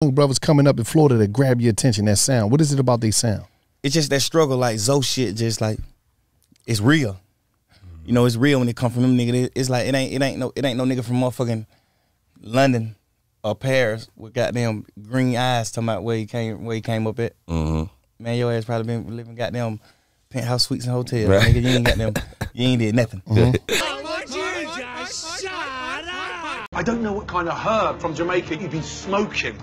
Young brothers coming up in Florida that grab your attention, that sound. What is it about they sound? It's just that struggle, like Zoe shit, just like, it's real. You know, it's real when it come from them nigga. It's like it ain't no nigga from motherfucking London or Paris with goddamn green eyes talking about where he came up at. Man, your ass probably been living goddamn penthouse suites and hotels. Right. Nigga, you ain't did nothing. I don't know what kind of herb from Jamaica you've been smoking,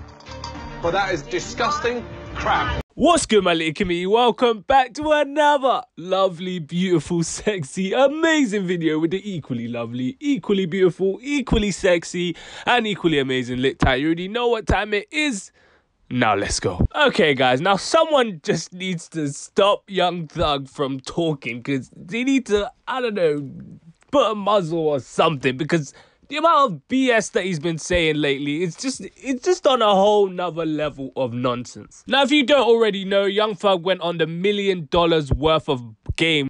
but that is disgusting crap. What's good, my little community? Welcome back to another lovely, beautiful, sexy, amazing video with the equally lovely, equally beautiful, equally sexy, and equally amazing lit tie. You already know what time it is. Now let's go. Okay, guys. Now someone just needs to stop Young Thug from talking, because they need to, I don't know, put a muzzle or something, because the amount of BS that he's been saying lately, it's just on a whole nother level of nonsense. Now, if you don't already know, Young Thug went on the $1 million worth of game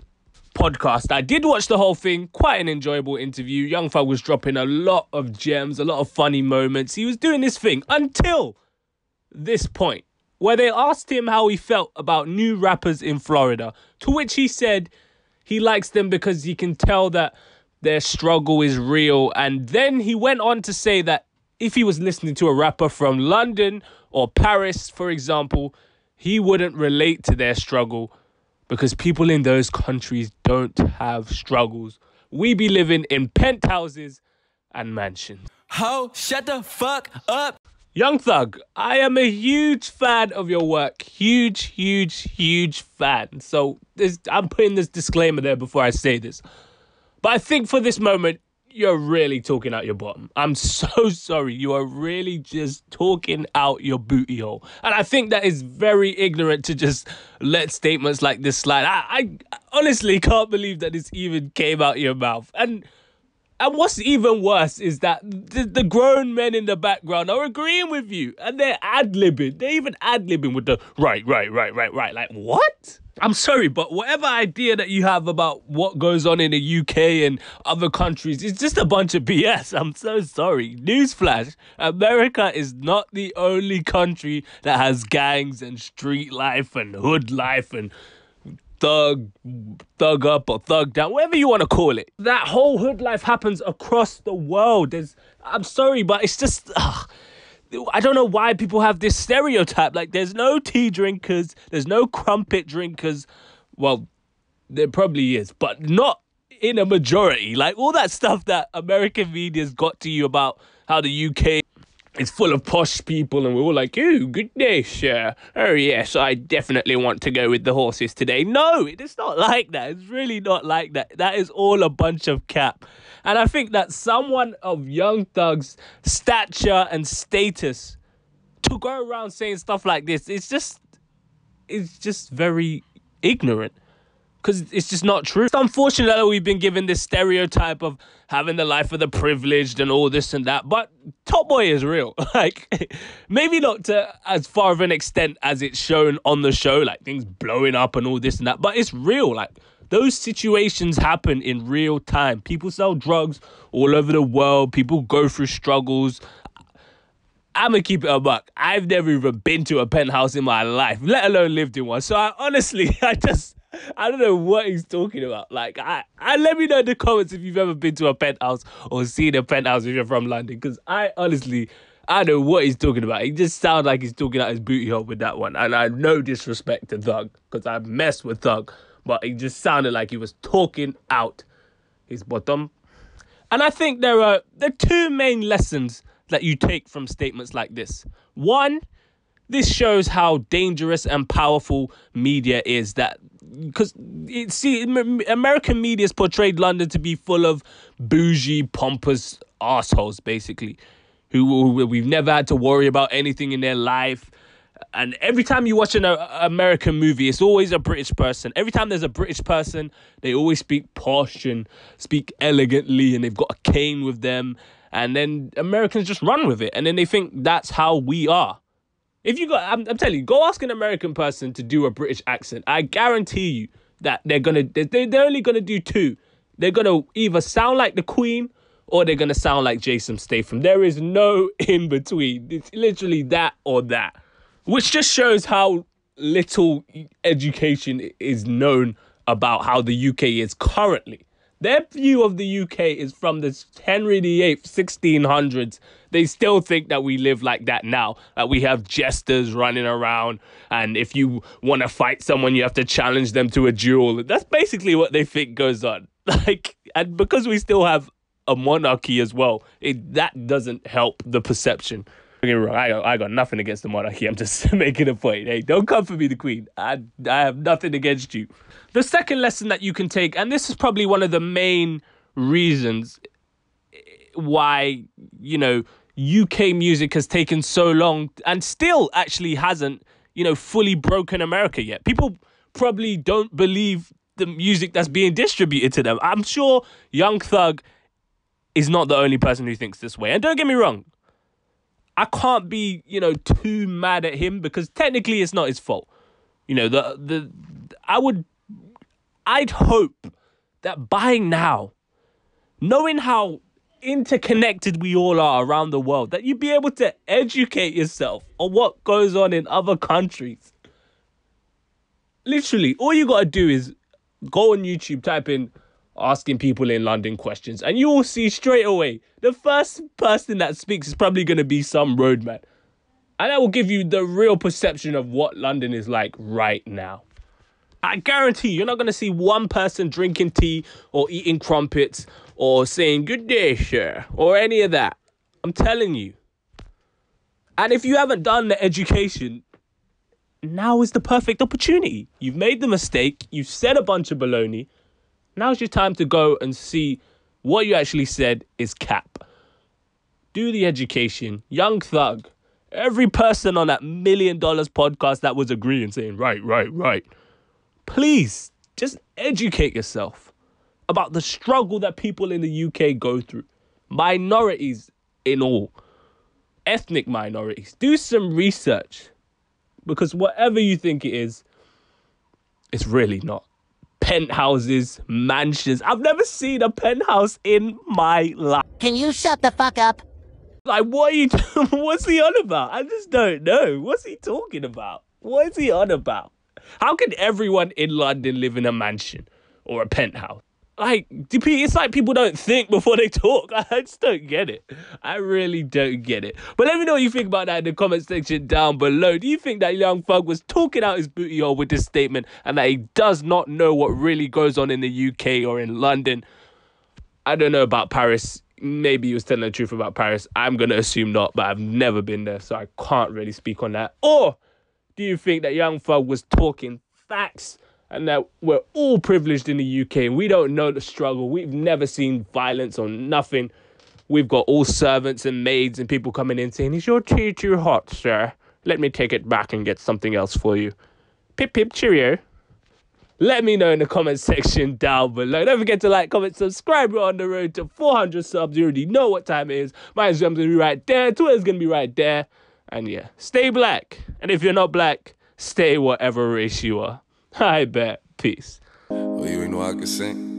podcast. I did watch the whole thing, quite an enjoyable interview. Young Thug was dropping a lot of gems, a lot of funny moments. He was doing his thing until this point, where they asked him how he felt about new rappers in Florida, to which he said he likes them because he can tell that their struggle is real. And then he went on to say that if he was listening to a rapper from London or Paris, for example, he wouldn't relate to their struggle because people in those countries don't have struggles. We be living in penthouses and mansions. Ho, shut the fuck up. Young Thug, I am a huge fan of your work. Huge fan. So I'm putting this disclaimer there before I say this. But I think for this moment, you're really talking out your bottom. I'm so sorry. You are really just talking out your booty hole. And I think that is very ignorant to just let statements like this slide. I honestly can't believe that this even came out your mouth. And what's even worse is that the grown men in the background are agreeing with you. And they're ad-libbing. They're even ad-libbing with the right. Like, what? I'm sorry, but whatever idea that you have about what goes on in the UK and other countries is just a bunch of BS. I'm so sorry. Newsflash, America is not the only country that has gangs and street life and hood life and thug up or thug down, whatever you want to call it. That whole hood life happens across the world. I'm sorry, but it's just... I don't know why people have this stereotype. Like, there's no tea drinkers, there's no crumpet drinkers. Well, there probably is, but not in a majority. Like, all that stuff that American media's got to you about how the UK is full of posh people and we're all like, oh, good day, sir. Oh, yes, I definitely want to go with the horses today. No, it's not like that. It's really not like that. That is all a bunch of cap. And I think that someone of Young Thug's stature and status to go around saying stuff like this, it's just very ignorant. Because it's just not true. It's unfortunate that we've been given this stereotype of having the life of the privileged and all this and that. But Top Boy is real. Like, maybe not to as far of an extent as it's shown on the show, like things blowing up and all this and that. But it's real. Like, those situations happen in real time. People sell drugs all over the world. People go through struggles. I'm going to keep it a buck. I've never even been to a penthouse in my life, let alone lived in one. So I don't know what he's talking about. Like, I let me know in the comments if you've ever been to a penthouse or seen a penthouse if you're from London. Because I don't know what he's talking about. He just sounds like he's talking out his booty hole with that one. And I no disrespect to Thug, because I messed with Thug. But he just sounded like he was talking out his bottom. And I think there are two main lessons that you take from statements like this. One, this shows how dangerous and powerful media is. Because American media's portrayed London to be full of bougie, pompous assholes, basically, who we've never had to worry about anything in their life. And every time you watch an American movie, it's always a British person. Every time there's a British person, they always speak posh and speak elegantly, and they've got a cane with them. And then Americans just run with it, and then they think that's how we are. If you I'm telling you, go ask an American person to do a British accent. I guarantee you that they're only gonna do two. They're gonna either sound like the Queen or they're going to sound like Jason Statham. There is no in between. It's literally that or that, which just shows how little education is known about how the UK is currently. Their view of the UK is from the Henry VIII, 1600s. They still think that we live like that now, that we have jesters running around, and if you want to fight someone, you have to challenge them to a duel. That's basically what they think goes on. And because we still have a monarchy as well, that doesn't help the perception. Don't get me wrong, I got nothing against the monarchy. I'm just making a point. Hey, don't come for me, the Queen. I have nothing against you. The second lesson that you can take, and this is probably one of the main reasons why, UK music has taken so long and still actually hasn't, fully broken America yet. People probably don't believe the music that's being distributed to them. I'm sure Young Thug is not the only person who thinks this way. And don't get me wrong, I can't be, too mad at him because technically it's not his fault. I'd hope that by now, knowing how interconnected we all are around the world, that you'd be able to educate yourself on what goes on in other countries. Literally, all you got to do is go on YouTube, type in asking people in London questions, and you will see straight away the first person that speaks is probably going to be some roadman. And that will give you the real perception of what London is like right now. I guarantee you're not going to see one person drinking tea or eating crumpets or saying, "Good day, sir," or any of that. I'm telling you. And if you haven't done the education, now is the perfect opportunity. You've made the mistake. You've said a bunch of baloney. Now's your time to go and see what you actually said is cap. Do the education. Young Thug. Every person on that $1 Million podcast that was agreeing, saying, right. Please, just educate yourself about the struggle that people in the UK go through. Minorities in all. Ethnic minorities. Do some research. Because whatever you think it is, it's really not. Penthouses, mansions. I've never seen a penthouse in my life. Can you shut the fuck up? Like, what are you doing? What's he on about? I just don't know. What's he talking about? What is he on about? How can everyone in London live in a mansion or a penthouse? Like, it's like people don't think before they talk. I just don't get it. I really don't get it. But let me know what you think about that in the comment section down below. Do you think that Young Thug was talking out his booty hole with this statement and that he does not know what really goes on in the UK or in London? I don't know about Paris. Maybe he was telling the truth about Paris. I'm going to assume not, but I've never been there, so I can't really speak on that. Or do you think that Young Thug was talking facts and that we're all privileged in the UK and we don't know the struggle? We've never seen violence or nothing. We've got all servants and maids and people coming in saying, "Is your tea too hot, sir? Let me take it back and get something else for you." Pip, pip, cheerio. Let me know in the comment section down below. Don't forget to like, comment, subscribe. We're on the road to 400 subs. You already know what time it is. My Instagram's going to be right there. Twitter's going to be right there. And yeah, stay black. And if you're not black, stay whatever race you are. I bet. Peace. Well, you ain't know I could sing.